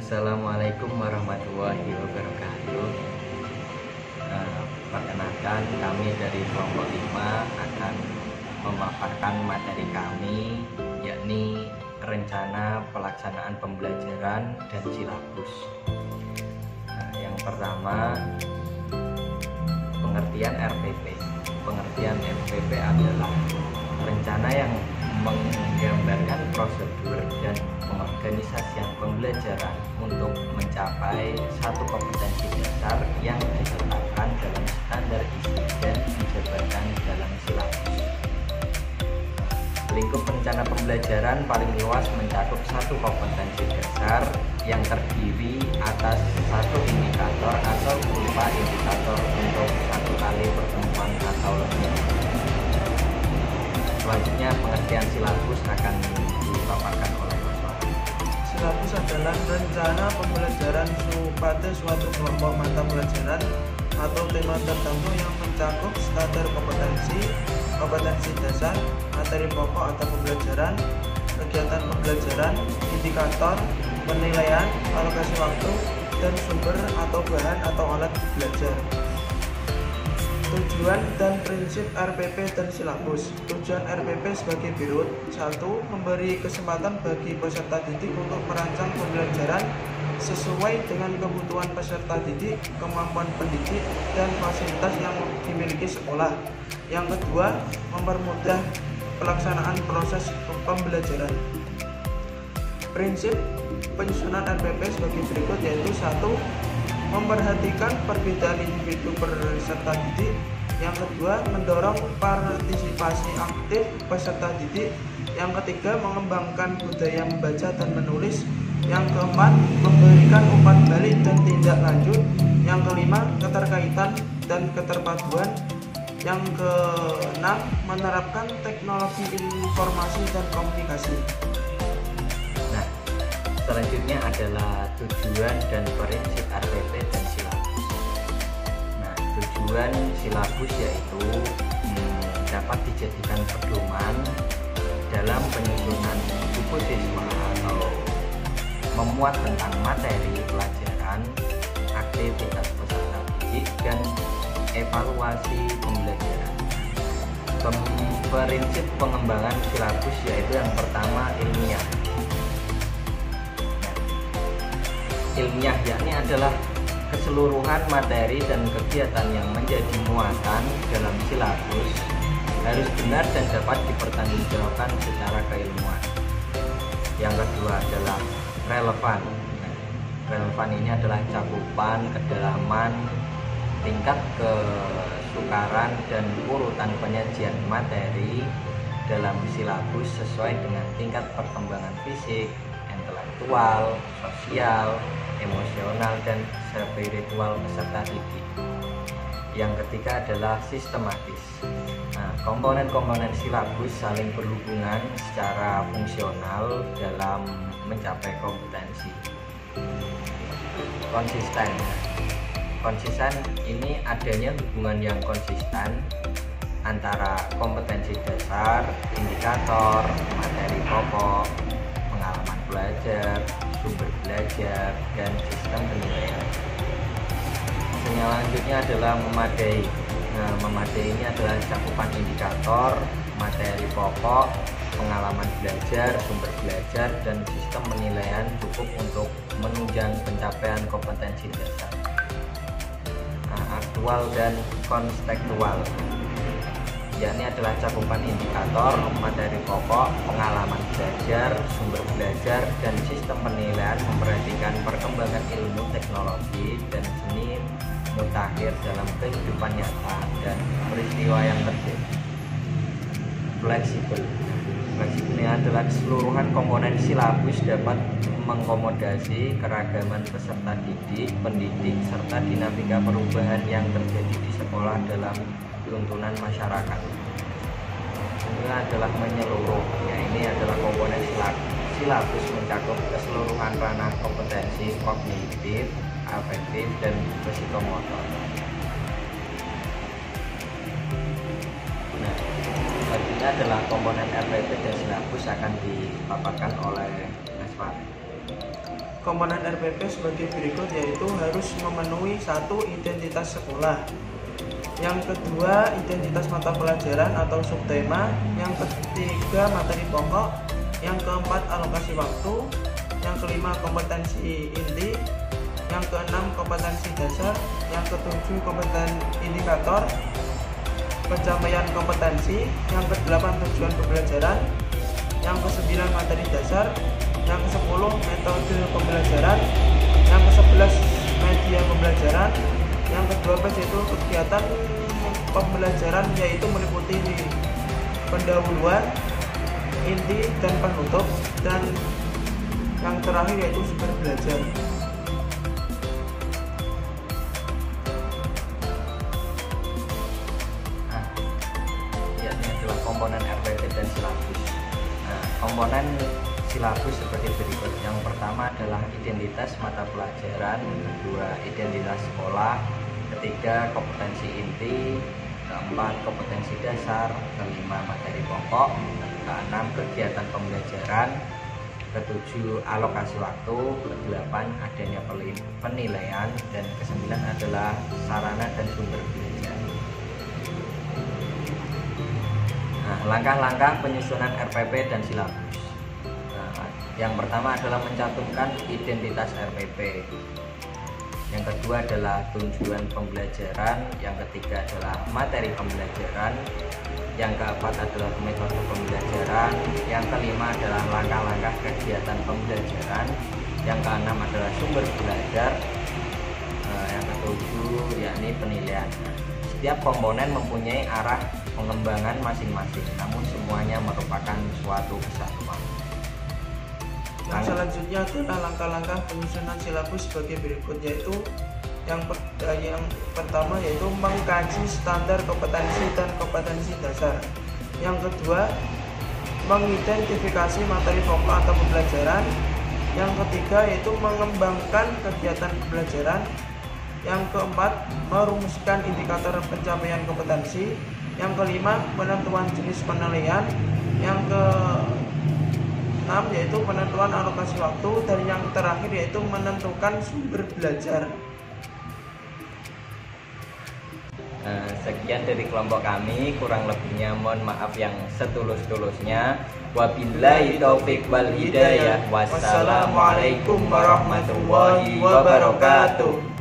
Assalamualaikum warahmatullahi wabarakatuh. Perkenalkan, kami dari kelompok 5 akan memaparkan materi kami, yakni rencana pelaksanaan pembelajaran dan silabus. Yang pertama, pengertian RPP. Pengertian RPP adalah rencana yang menggambarkan prosedur dan pengorganisasian pembelajaran untuk mencapai satu kompetensi dasar yang ditetapkan dalam standar isi dan dijabarkan dalam silabus. Lingkup rencana pembelajaran paling luas mencakup satu kompetensi dasar yang terdiri atas satu indikator atau berupa indikator untuk satu kali pertemuan atau lebih. Selanjutnya pengertian silabus akan dipaparkan oleh Mas Wahid. Silabus adalah rencana pembelajaran pada suatu kelompok mata pelajaran atau tema tertentu yang mencakup standar kompetensi dasar, materi pokok atau pembelajaran, kegiatan pembelajaran, indikator, penilaian, alokasi waktu, dan sumber atau bahan atau alat belajar. Tujuan dan prinsip RPP dan silabus. Tujuan RPP sebagai berikut: 1. Memberi kesempatan bagi peserta didik untuk merancang pembelajaran sesuai dengan kebutuhan peserta didik, kemampuan pendidik, dan fasilitas yang dimiliki sekolah. Yang kedua, mempermudah pelaksanaan proses pembelajaran. Prinsip penyusunan RPP sebagai berikut, yaitu 1. Memperhatikan perbedaan individu peserta didik. Yang kedua, mendorong partisipasi aktif peserta didik. Yang ketiga, mengembangkan budaya membaca dan menulis. Yang keempat, memberikan umpan balik dan tindak lanjut. Yang kelima, keterkaitan dan keterpaduan. Yang keenam, menerapkan teknologi informasi dan komunikasi. Selanjutnya adalah tujuan dan prinsip RPP dan silabus. Tujuan silabus yaitu dapat dijadikan pedoman dalam penyusunan buku siswa atau memuat tentang materi pelajaran, aktivitas peserta didik, dan evaluasi pembelajaran. Prinsip pengembangan silabus yaitu yang pertama, ilmiah. Ilmiah yakni adalah keseluruhan materi dan kegiatan yang menjadi muatan dalam silabus harus benar dan dapat dipertanggungjawabkan secara keilmuan. Yang kedua adalah relevan. Relevan ini adalah cakupan, kedalaman, tingkat kesukaran, dan urutan penyajian materi dalam silabus sesuai dengan tingkat perkembangan fisik, intelektual, sosial, emosional, dan spiritual peserta didik. Yang ketiga adalah sistematis. Komponen-komponen silabus saling berhubungan secara fungsional dalam mencapai kompetensi. Konsisten. Konsisten ini adanya hubungan yang konsisten antara kompetensi dasar, indikator, materi pokok, pengalaman belajar, sumber belajar, dan sistem penilaian. Selanjutnya adalah memadai. Memadai ini adalah cakupan indikator, materi pokok, pengalaman belajar, sumber belajar, dan sistem penilaian cukup untuk menunjang pencapaian kompetensi dasar. Aktual dan kontekstual, yakni adalah cakupan indikator, materi pokok, pengalaman belajar, sumber belajar, dan sistem penilaian memperhatikan perkembangan ilmu, teknologi, dan seni mutakhir dalam kehidupan nyata dan peristiwa yang terjadi. Fleksibel. Fleksibel ini adalah keseluruhan komponen silabus dapat mengakomodasi keragaman peserta didik, pendidik, serta dinamika perubahan yang terjadi di sekolah dalam tuntunan masyarakat. Ini adalah menyeluruh, ini adalah komponen silabus mencakup keseluruhan ranah kompetensi kognitif, afektif, dan psikomotor. Selanjutnya adalah komponen RPP dan silabus akan dipaparkan oleh Mas Wahid. komponen RPP sebagai berikut, yaitu harus memenuhi 1. Identitas sekolah, yang kedua identitas mata pelajaran atau subtema, yang ketiga materi pokok, yang keempat alokasi waktu, yang kelima kompetensi inti, yang keenam kompetensi dasar, yang ketujuh kompetensi indikator pencapaian kompetensi, yang kedelapan tujuan pembelajaran, yang kesembilan materi dasar, yang ke-10 metode pembelajaran, yang ke-11 media pembelajaran, yang ke-12 yaitu kegiatan pembelajaran, yaitu meliputi pendahuluan, inti, dan penutup, dan yang terakhir yaitu sumber belajar. Ini adalah komponen RPP dan silabus. Komponen silabus seperti berikut. Yang pertama adalah identitas mata pelajaran, kedua identitas sekolah, ketiga kompetensi inti, keempat kompetensi dasar, kelima materi pokok, keenam kegiatan pembelajaran, ketujuh alokasi waktu, kedelapan adanya penilaian, dan kesembilan adalah sarana dan sumber belajar. Langkah-langkah penyusunan RPP dan silabus. Yang pertama adalah mencantumkan identitas RPP. Yang kedua adalah tujuan pembelajaran, yang ketiga adalah materi pembelajaran, yang keempat adalah metode pembelajaran, yang kelima adalah langkah-langkah kegiatan pembelajaran, yang keenam adalah sumber belajar, yang ketujuh yakni penilaian. Setiap komponen mempunyai arah pengembangan masing-masing, namun semuanya merupakan suatu kesatuan. Yang selanjutnya adalah langkah-langkah penyusunan silabus sebagai berikut, yaitu yang pertama yaitu mengkaji standar kompetensi dan kompetensi dasar. Yang kedua, mengidentifikasi materi pokok atau pembelajaran. Yang ketiga yaitu mengembangkan kegiatan pembelajaran. Yang keempat, merumuskan indikator pencapaian kompetensi. Yang kelima, penentuan jenis penilaian. Yang keenam yaitu penentuan alokasi waktu, dan yang terakhir yaitu menentukan sumber belajar. Sekian dari kelompok kami, kurang lebihnya mohon maaf yang setulus-tulusnya. Wabillahi taufik wal hidayah. Wassalamualaikum warahmatullahi wabarakatuh.